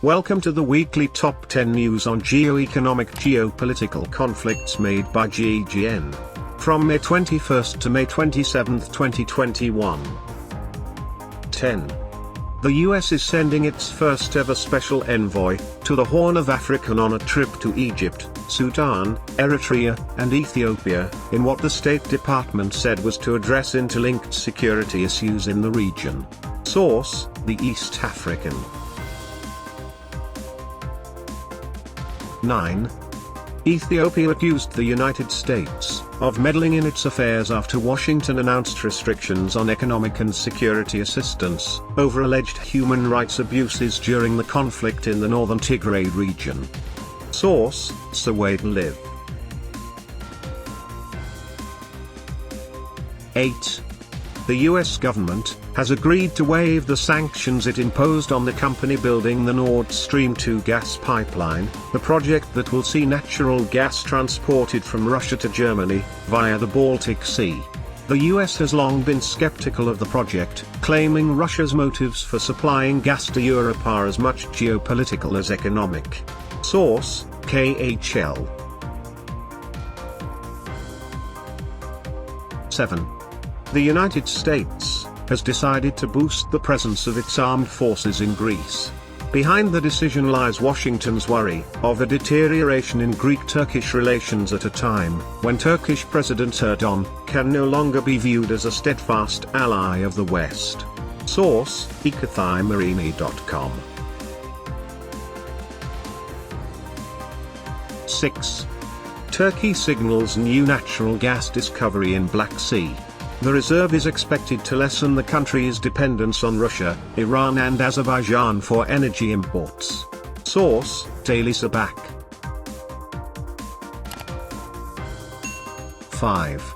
Welcome to the weekly top 10 news on geoeconomic geopolitical conflicts made by GGN. From May 21st to May 27th, 2021. 10. The US is sending its first ever special envoy to the Horn of Africa on a trip to Egypt, Sudan, Eritrea, and Ethiopia, in what the State Department said was to address interlinked security issues in the region. Source: The East African. 9. Ethiopia accused the United States of meddling in its affairs after Washington announced restrictions on economic and security assistance over alleged human rights abuses during the conflict in the northern Tigray region. Source: Suwade Live. 8. The US government has agreed to waive the sanctions it imposed on the company building the Nord Stream 2 gas pipeline, the project that will see natural gas transported from Russia to Germany, via the Baltic Sea. The US has long been skeptical of the project, claiming Russia's motives for supplying gas to Europe are as much geopolitical as economic. Source: KHL. 7. The United States has decided to boost the presence of its armed forces in Greece. Behind the decision lies Washington's worry of a deterioration in Greek-Turkish relations at a time when Turkish President Erdogan can no longer be viewed as a steadfast ally of the West. Source: ecothimarini.com. 6. Turkey signals new natural gas discovery in Black Sea. The reserve is expected to lessen the country's dependence on Russia, Iran and Azerbaijan for energy imports. Source: Daily Sabak. 5.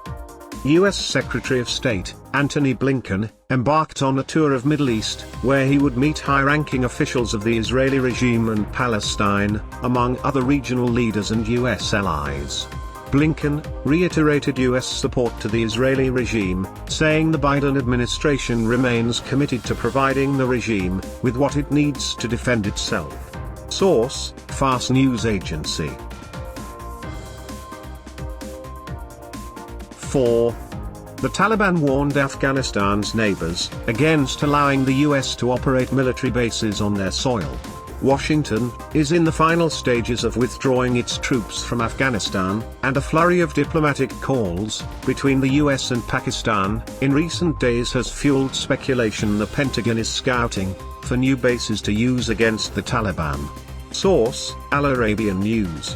US Secretary of State, Antony Blinken, embarked on a tour of Middle East, where he would meet high-ranking officials of the Israeli regime and Palestine, among other regional leaders and US allies. Blinken reiterated US support to the Israeli regime, saying the Biden administration remains committed to providing the regime with what it needs to defend itself. Source: Fars News Agency. 4. The Taliban warned Afghanistan's neighbors against allowing the US to operate military bases on their soil. Washington is in the final stages of withdrawing its troops from Afghanistan, and a flurry of diplomatic calls between the US and Pakistan in recent days has fueled speculation the Pentagon is scouting for new bases to use against the Taliban. Source: Al Arabian News.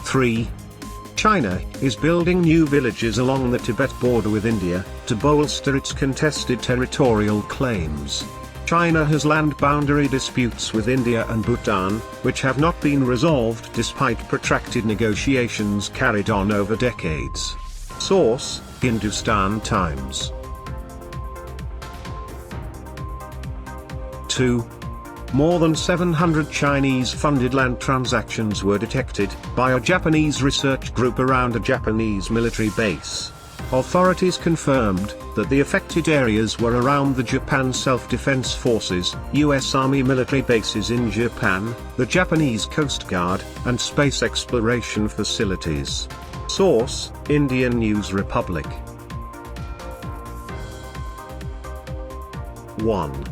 3. China is building new villages along the Tibet border with India to bolster its contested territorial claims. China has land boundary disputes with India and Bhutan, which have not been resolved despite protracted negotiations carried on over decades. Source: Hindustan Times. 2. More than 700 Chinese-funded land transactions were detected by a Japanese research group around a Japanese military base. Authorities confirmed that the affected areas were around the Japan Self-Defense Forces, US Army military bases in Japan, the Japanese Coast Guard, and space exploration facilities. Source: Indian News Republic. 1.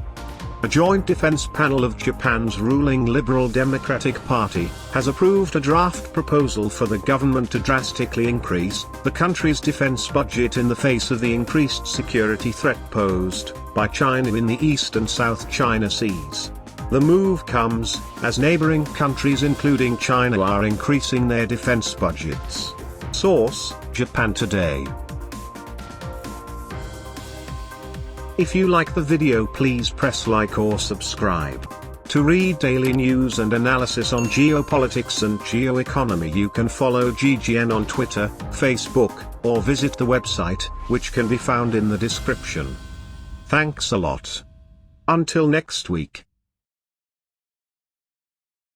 A joint defense panel of Japan's ruling Liberal Democratic Party has approved a draft proposal for the government to drastically increase the country's defense budget in the face of the increased security threat posed by China in the East and South China Seas. The move comes as neighboring countries including China are increasing their defense budgets. Source: Japan Today. If you like the video, please press like or subscribe. To read daily news and analysis on geopolitics and geoeconomy, you can follow GGN on Twitter, Facebook, or visit the website, which can be found in the description. Thanks a lot. Until next week.